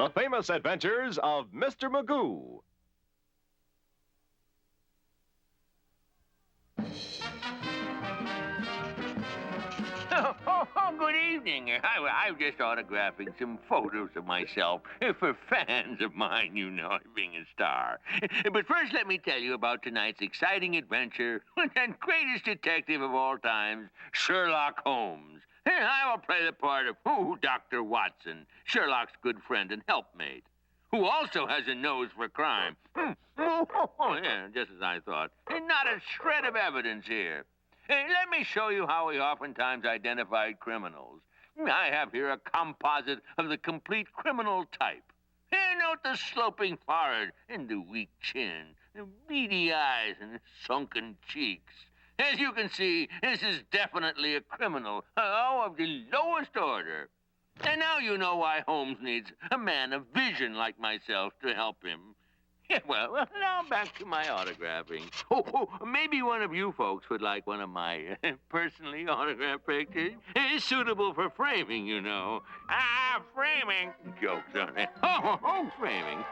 The Famous Adventures of Mr. Magoo. Good evening. I'm just autographing some photos of myself for fans of mine, you know, being a star. But first, let me tell you about tonight's exciting adventure and greatest detective of all times, Sherlock Holmes. I will play the part of Dr. Watson, Sherlock's good friend and helpmate, who also has a nose for crime. Yeah, just as I thought. Not a shred of evidence here. Let me show you how we oftentimes identified criminals. I have here a composite of the complete criminal type. Note the sloping forehead and the weak chin, the beady eyes and the sunken cheeks. As you can see, this is definitely a criminal, of the lowest order. And now you know why Holmes needs a man of vision like myself to help him. Yeah, well, now back to my autographing. Maybe one of you folks would like one of my personally autographed pictures. It's suitable for framing, you know. Framing. Jokes on it. Framing.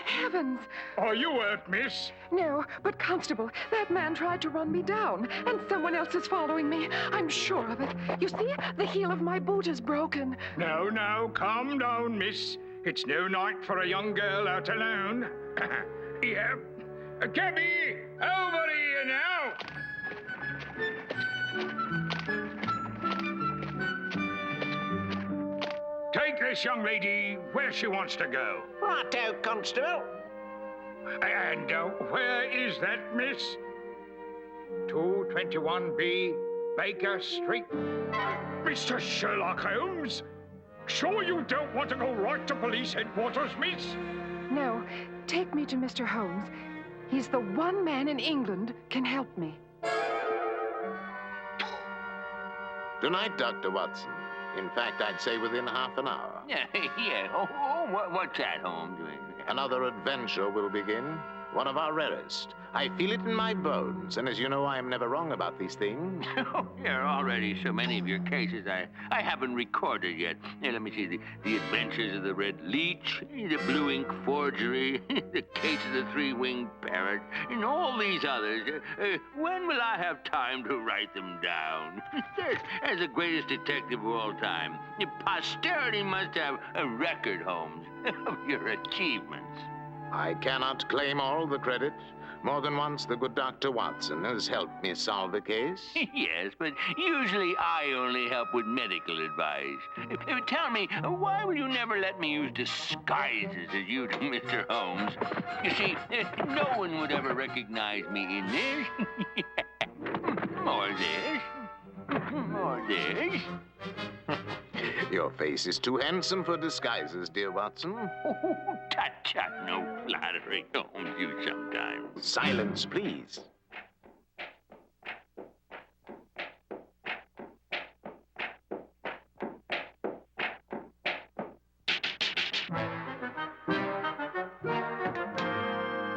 Heavens! Are you hurt, miss? No, but Constable, that man tried to run me down, and someone else is following me. I'm sure of it. You see, the heel of my boot is broken. No, calm down, miss. It's no night for a young girl out alone. Here. Cabby, over here now. Take this young lady where she wants to go. Righto, Constable. And where is that, miss? 221B Baker Street. Mr. Sherlock Holmes? Sure you don't want to go right to police headquarters, miss? No, take me to Mr. Holmes. He's the one man in England can help me. Tonight, Dr. Watson. In fact, I'd say within half an hour. Yeah. What's that, Holmes? Another adventure will begin. One of our rarest. I feel it in my bones, and as you know, I am never wrong about these things. There are already so many of your cases I haven't recorded yet. Here, let me see. The Adventures of the Red Leech, the Blue Ink Forgery, the Case of the Three-Winged Parrot, and all these others. When will I have time to write them down? As the greatest detective of all time, posterity must have a record, Holmes, of your achievements. I cannot claim all the credit. More than once, the good Dr. Watson has helped me solve a case. Yes, but usually I only help with medical advice. Tell me, why will you never let me use disguises as you do, Mr. Holmes? You see, no one would ever recognize me in this. Or this. Or this. Your face is too handsome for disguises, dear Watson. Tut, no flattery, Holmes, you sometimes. Silence, please.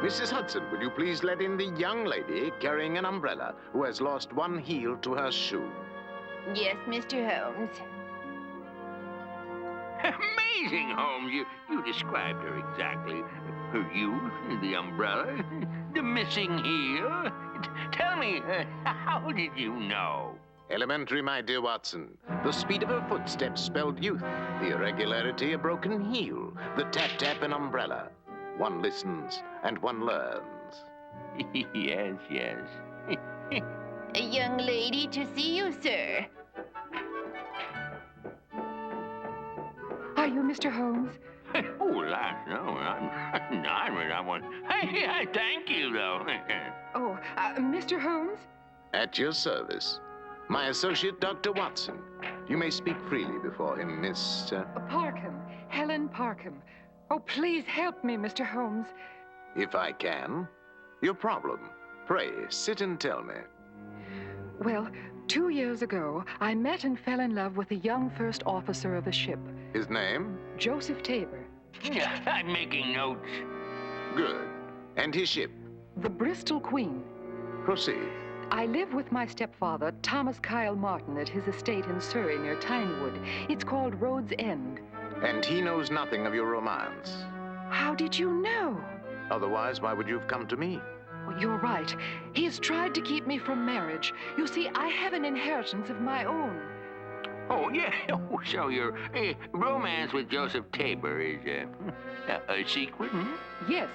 Mrs. Hudson, will you please let in the young lady carrying an umbrella who has lost one heel to her shoe? Yes, Mr. Holmes. Amazing, Holmes. You described her exactly. Her youth, the umbrella, the missing heel. Tell me, how did you know? Elementary, my dear Watson. The speed of her footsteps spelled youth. The irregularity, a broken heel. The tap-tap, an umbrella. One listens and one learns. Yes. A young lady to see you, sir. Are you Mr. Holmes? Oh, lass, no, I'm not with that one. Hey, thank you, though. Oh, Mr. Holmes? At your service. My associate, Dr. Watson. You may speak freely before him, Miss... Parkham. Helen Parkham. Oh, please help me, Mr. Holmes. If I can. Your problem. Pray, sit and tell me. Well, 2 years ago, I met and fell in love with a young first officer of a ship, His name? Joseph Tabor. I'm making notes. Good. And his ship? The Bristol Queen. Proceed. I live with my stepfather, Thomas Kyle Martin, at his estate in Surrey near Tynewood. It's called Road's End. And he knows nothing of your romance. How did you know? Otherwise, why would you have come to me? Well, you're right. He has tried to keep me from marriage. You see, I have an inheritance of my own. Oh, yeah. Oh, so your romance with Joseph Tabor is a secret, hmm? Yes,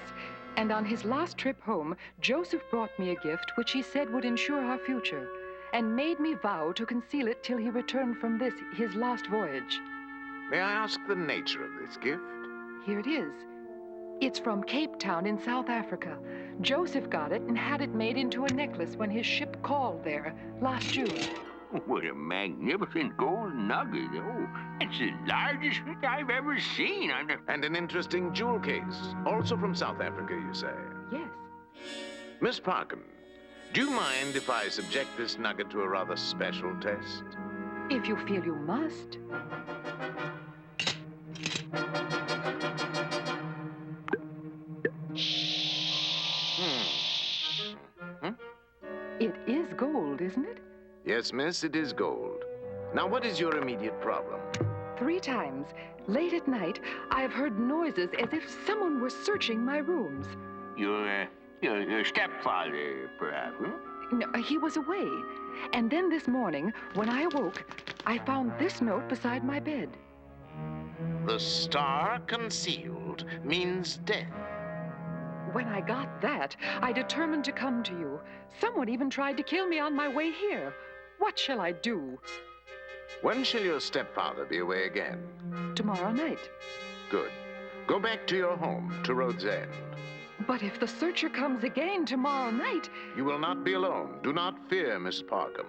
and on his last trip home, Joseph brought me a gift which he said would ensure our future, and made me vow to conceal it till he returned from this, his last voyage. May I ask the nature of this gift? Here it is. It's from Cape Town in South Africa. Joseph got it and had it made into a necklace when his ship called there last June. What a magnificent gold nugget. Oh, it's the largest I've ever seen. And an interesting jewel case, also from South Africa, you say? Yes. Miss Parkham, do you mind if I subject this nugget to a rather special test? If you feel you must. It is gold, isn't it? Yes, miss, it is gold. Now, what is your immediate problem? 3 times, late at night, I have heard noises as if someone were searching my rooms. Your stepfather, perhaps, hmm? No, he was away. And then this morning, when I awoke, I found this note beside my bed. The star concealed means death. When I got that, I determined to come to you. Someone even tried to kill me on my way here. What shall I do? When shall your stepfather be away again? Tomorrow night. Good. Go back to your home, to Road's End. But if the searcher comes again tomorrow night... You will not be alone. Do not fear, Miss Parkham.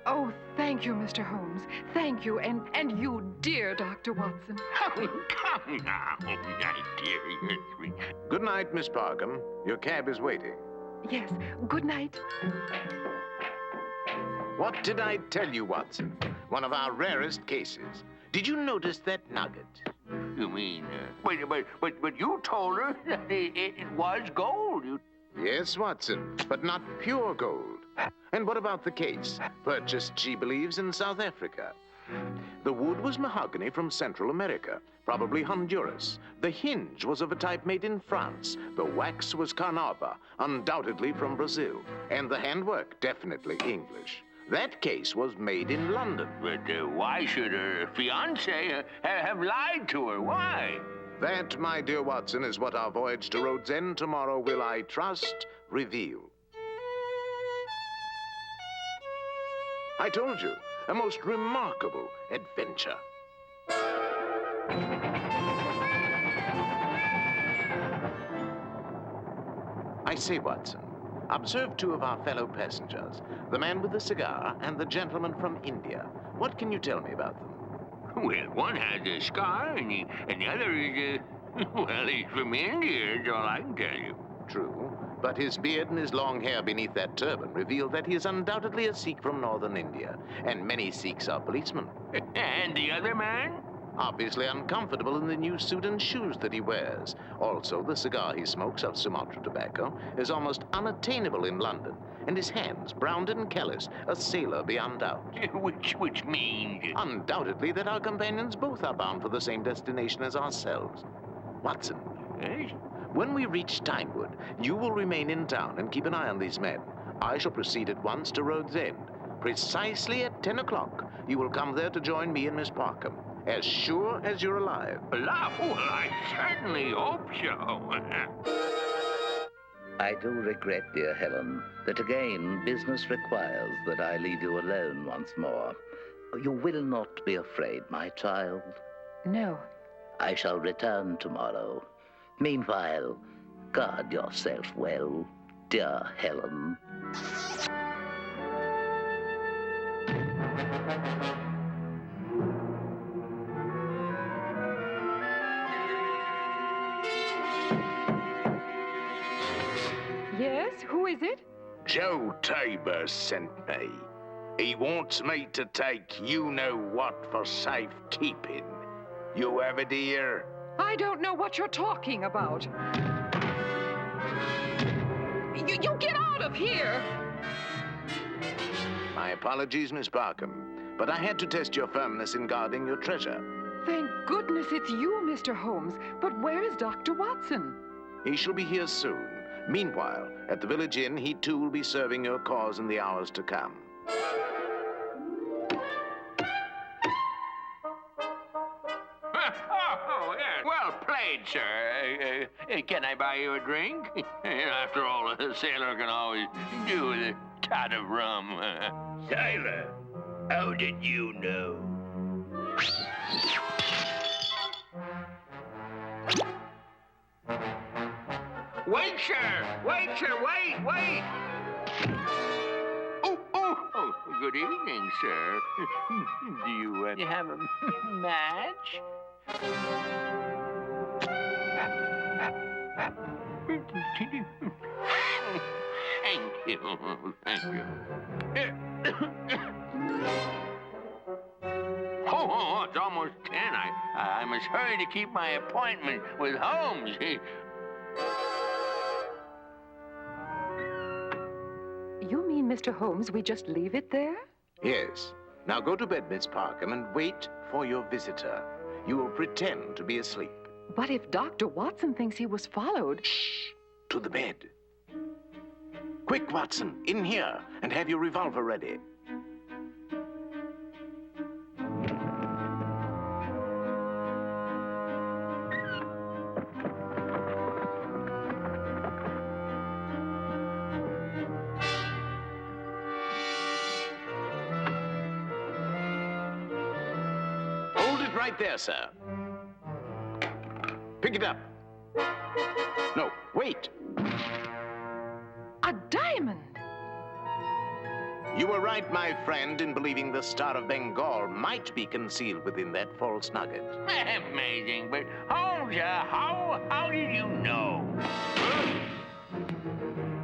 Oh, thank you, Mr. Holmes. Thank you, and you, dear Dr. Watson. Oh, come now, my dear. You're sweet. Good night, Miss Parkham. Your cab is waiting. Yes, good night. What did I tell you, Watson? One of our rarest cases. Did you notice that nugget? You mean, but you told her that it was gold. Yes, Watson, but not pure gold. And what about the case? Purchased, she believes, in South Africa. The wood was mahogany from Central America, probably Honduras. The hinge was of a type made in France. The wax was Carnauba, undoubtedly from Brazil. And the handwork, definitely English. That case was made in London. But why should her fiance have lied to her? Why? That, my dear Watson, is what our voyage to Road's End tomorrow will, I trust, reveal. I told you, a most remarkable adventure. I say, Watson, observe 2 of our fellow passengers, the man with the cigar and the gentleman from India. What can you tell me about them? Well, one has a scar, and the other is, well, he's from India, that's all I can tell you. True, but his beard and his long hair beneath that turban reveal that he is undoubtedly a Sikh from northern India, and many Sikhs are policemen. And the other man? Obviously uncomfortable in the new suit and shoes that he wears. Also, the cigar he smokes of Sumatra tobacco is almost unattainable in London, and his hands, browned and callous, a sailor beyond doubt. Which means? Undoubtedly that our companions both are bound for the same destination as ourselves. Watson, Yes? when we reach Tynewood, you will remain in town and keep an eye on these men. I shall proceed at once to Road's End. Precisely at 10 o'clock, you will come there to join me and Miss Parkham. As sure as you're alive. Well, I certainly hope so. I do regret, dear Helen, that again business requires that I leave you alone once more. You will not be afraid, my child. No, I shall return tomorrow. Meanwhile, guard yourself well, dear Helen. Yes, who is it? Joe Tabor sent me. He wants me to take you-know-what for safekeeping. You have a dear? I don't know what you're talking about. You get out of here! My apologies, Miss Barkham, but I had to test your firmness in guarding your treasure. Thank goodness it's you, Mr. Holmes. But where is Dr. Watson? He shall be here soon. Meanwhile, at the village inn, he too will be serving your cause in the hours to come. Oh, yeah. Well played, sir. Can I buy you a drink? After all, a sailor can always do with a tot of rum. Sailor, how did you know? Wait, sir! Wait, sir! Wait! Oh, good evening, sir. Do you have a match? Thank you. Oh, it's almost 10. I must hurry to keep my appointment with Holmes. You mean, Mr. Holmes, we just leave it there? Yes. Now go to bed, Miss Parkham, and wait for your visitor. You will pretend to be asleep. But if Dr. Watson thinks he was followed... Shh! To the bed. Quick, Watson, in here, and have your revolver ready. Hold it right there, sir. Pick it up. No, wait. A diamond! You were right, my friend, in believing the Star of Bengal might be concealed within that false nugget. Amazing, but Holmes, how did you know?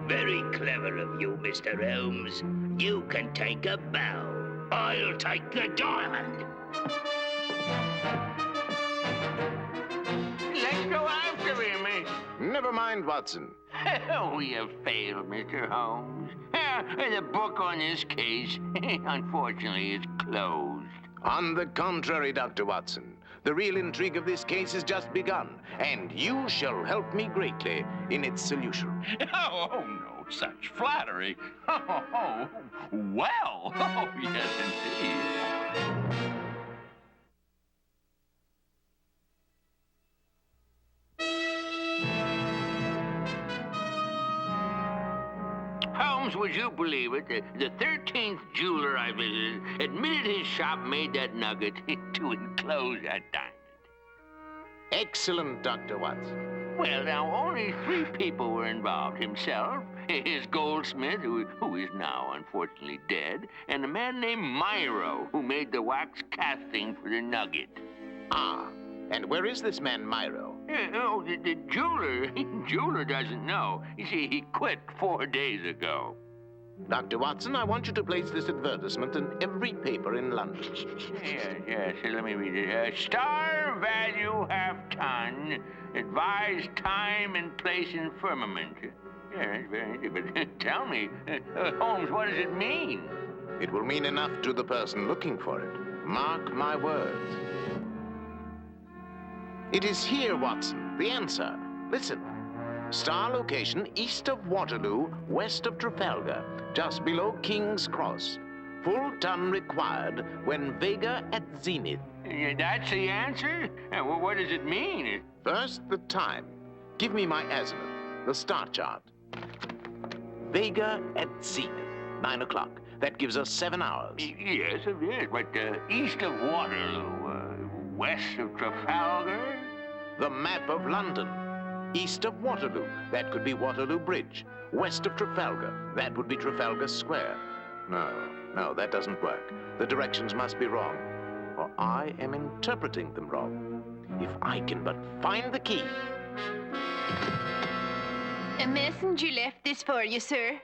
Very clever of you, Mr. Holmes. You can take a bow. I'll take the diamond. Let's go after him. Never mind, Watson. Oh, we have failed, Mr. Holmes. The book on this case, unfortunately, is closed. On the contrary, Dr. Watson, the real intrigue of this case has just begun, and you shall help me greatly in its solution. Oh, no such flattery. Oh, well. Oh, yes, indeed. Holmes, would you believe it? The 13th jeweler I visited admitted his shop made that nugget to enclose that diamond. Excellent, Dr. Watson. Well, now, only 3 people were involved. Himself, his goldsmith, who is now unfortunately dead, and a man named Myro, who made the wax casting for the nugget. Ah, and where is this man, Myro? The jeweler doesn't know. You see, he quit 4 days ago. Dr. Watson, I want you to place this advertisement in every paper in London. Yes, let me read it. Star value half-ton, advised time and place in firmament. Yeah, that's very interesting. But tell me, Holmes, what does it mean? It will mean enough to the person looking for it. Mark my words. It is here, Watson, the answer. Listen. Star location east of Waterloo, west of Trafalgar, just below King's Cross. Full ton required when Vega at zenith. That's the answer? Well, what does it mean? First, the time. Give me my azimuth, the star chart. Vega at zenith, 9 o'clock. That gives us 7 hours. Yes, it is, but east of Waterloo. west of Trafalgar? The map of London. East of Waterloo, that could be Waterloo Bridge. West of Trafalgar, that would be Trafalgar Square. No, that doesn't work. The directions must be wrong, or I am interpreting them wrong. If I can but find the key. A messenger left this for you, sir.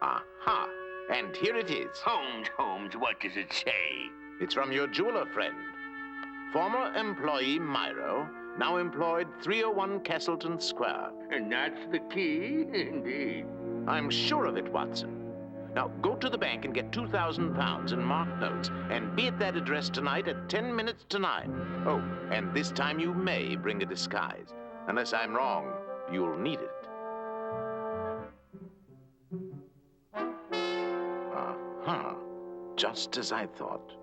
Aha, and here it is. Holmes, what does it say? It's from your jeweler friend. Former employee Myro, now employed 301 Castleton Square. And that's the key? Indeed. I'm sure of it, Watson. Now, go to the bank and get £2,000 in marked notes, and be at that address tonight at 10 minutes to 9. Oh, and this time you may bring a disguise. Unless I'm wrong, you'll need it. Uh-huh. Just as I thought.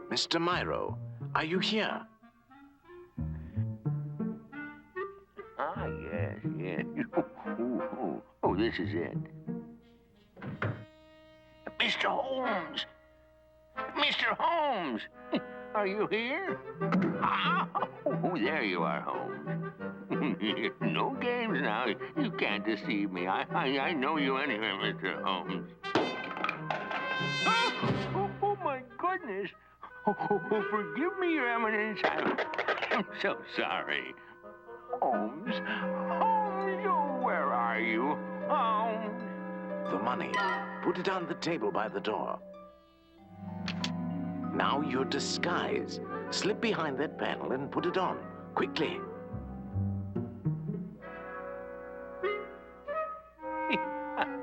Mr. Myro, are you here? Ah, yes. Oh, this is it. Mr. Holmes! Mr. Holmes! Are you here? Oh, there you are, Holmes. No games now. You can't deceive me. I know you anyway, Mr. Holmes. Oh, my goodness. Oh, forgive me, Your Eminence. I'm so sorry. Holmes, oh, where are you? Holmes. The money. Put it on the table by the door. Now your disguise. Slip behind that panel and put it on. Quickly.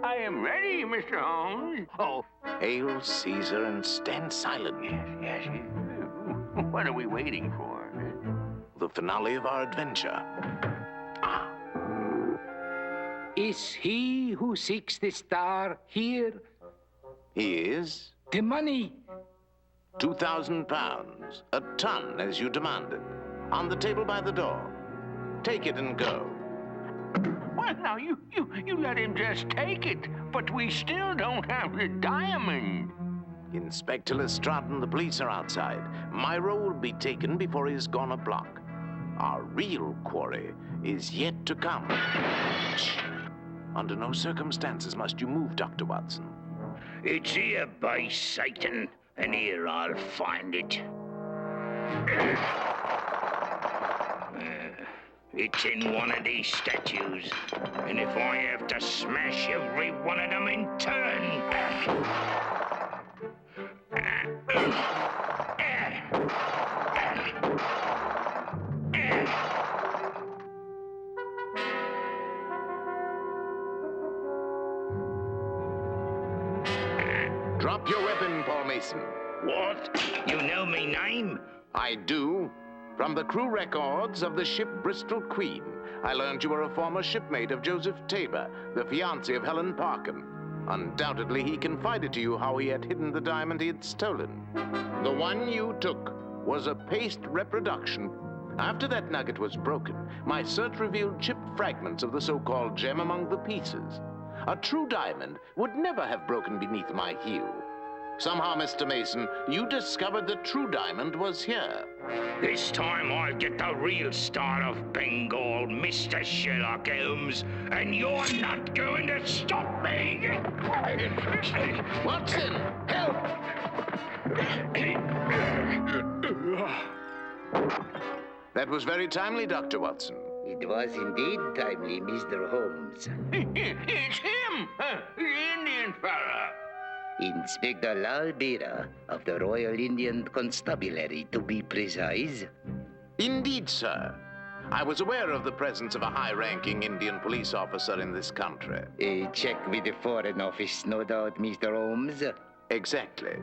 I am ready, Mr. Holmes. Oh. Hail Caesar and stand silent. Yes. What are we waiting for? The finale of our adventure. Is he who seeks the star here? He is. The money. £2,000. A ton, as you demanded. On the table by the door. Take it and go. Well, now, you let him just take it, but we still don't have the diamond. Inspector Lestrade and the police are outside. Myro will be taken before he's gone a block. Our real quarry is yet to come. Shh. Under no circumstances must you move, Dr. Watson. It's here by Satan, and here I'll find it. It's in one of these statues, and if I have to smash every one of them in turn... Drop your weapon, Paul Mason. What? You know me name? I do. From the crew records of the ship Bristol Queen, I learned you were a former shipmate of Joseph Tabor, the fiancé of Helen Parkham. Undoubtedly, he confided to you how he had hidden the diamond he had stolen. The one you took was a paste reproduction. After that nugget was broken, my search revealed chipped fragments of the so-called gem among the pieces. A true diamond would never have broken beneath my heel. Somehow, Mr. Mason, you discovered the true diamond was here. This time I'll get the real star of Bengal, Mr. Sherlock Holmes, and you're not going to stop me! Watson, help! That was very timely, Dr. Watson. It was indeed timely, Mr. Holmes. It's him, the Indian fella. Inspector Lalbira of the Royal Indian Constabulary, to be precise. Indeed, sir. I was aware of the presence of a high-ranking Indian police officer in this country. A check with the Foreign Office, no doubt, Mr. Holmes. Exactly.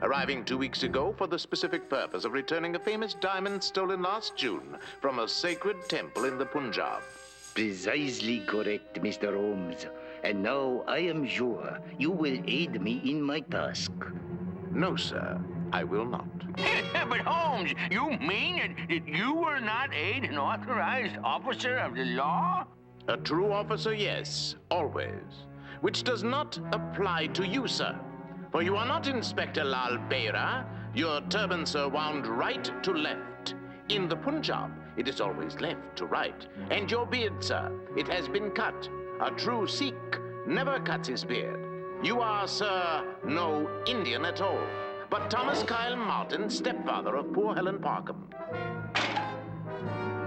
Arriving 2 weeks ago for the specific purpose of returning a famous diamond stolen last June from a sacred temple in the Punjab. Precisely correct, Mr. Holmes. And now I am sure you will aid me in my task. No, sir, I will not. But Holmes, you mean that you were not an authorized officer of the law? A true officer, yes, always. Which does not apply to you, sir. For you are not Inspector Lal Bera. Your turbans are wound right to left. In the Punjab, it is always left to right. And your beard, sir, it has been cut. A true Sikh never cuts his beard. You are, sir, no Indian at all, but Thomas Kyle Martin, stepfather of poor Helen Parkham.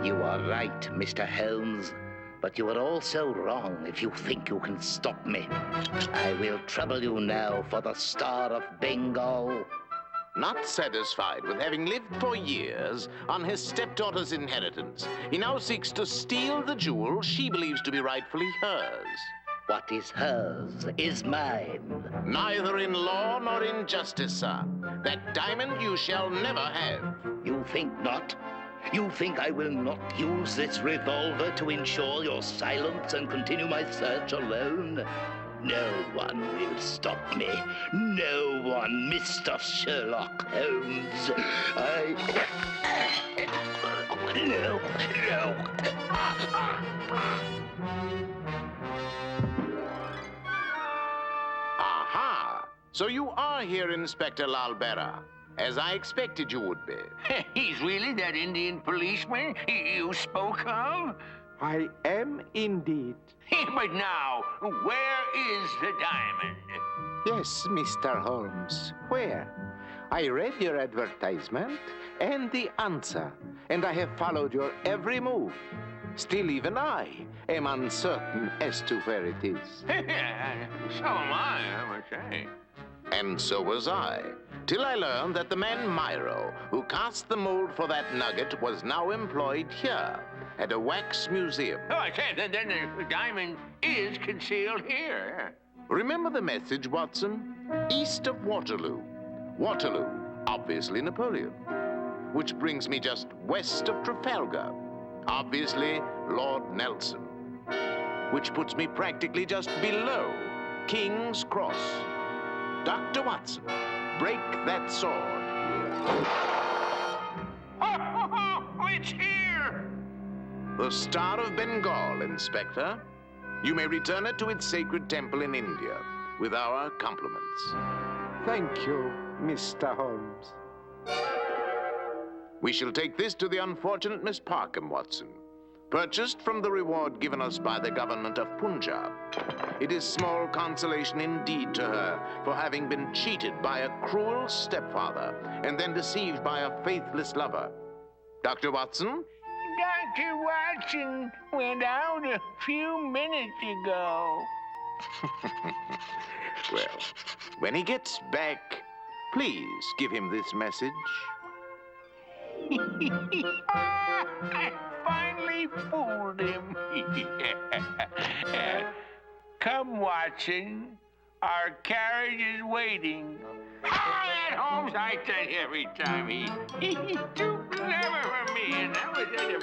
You are right, Mr. Holmes, but you are also wrong if you think you can stop me. I will trouble you now for the Star of Bengal. Not satisfied with having lived for years on his stepdaughter's inheritance, he now seeks to steal the jewel she believes to be rightfully hers. What is hers is mine. Neither in law nor in justice, sir. That diamond you shall never have. You think not? You think I will not use this revolver to ensure your silence and continue my search alone? No one will stop me. No one, Mr. Sherlock Holmes. No. Aha! So you are here, Inspector Lal Bera, as I expected you would be. He's really that Indian policeman you spoke of? I am indeed. But now, where is the diamond? Yes, Mr. Holmes. Where? I read your advertisement and the answer, and I have followed your every move. Still, even I am uncertain as to where it is. So am I must say. And so was I, till I learned that the man Myro, who cast the mold for that nugget, was now employed here at a wax museum. Oh, I said, then the diamond is concealed here. Remember the message, Watson? East of Waterloo. Waterloo, obviously Napoleon. Which brings me just west of Trafalgar. Obviously, Lord Nelson. Which puts me practically just below King's Cross. Dr. Watson, break that sword. Oh, it's here! The Star of Bengal, Inspector. You may return it to its sacred temple in India, with our compliments. Thank you, Mr. Holmes. We shall take this to the unfortunate Miss Parkham, Watson. Purchased from the reward given us by the government of Punjab. It is small consolation indeed to her for having been cheated by a cruel stepfather and then deceived by a faithless lover. Dr. Watson? Dr. Watson went out a few minutes ago. Well, when he gets back, please give him this message. I finally fooled him. Come, Watson. Our carriage is waiting. Oh, that Holmes, I tell you every time, he's too clever for me, and that was it.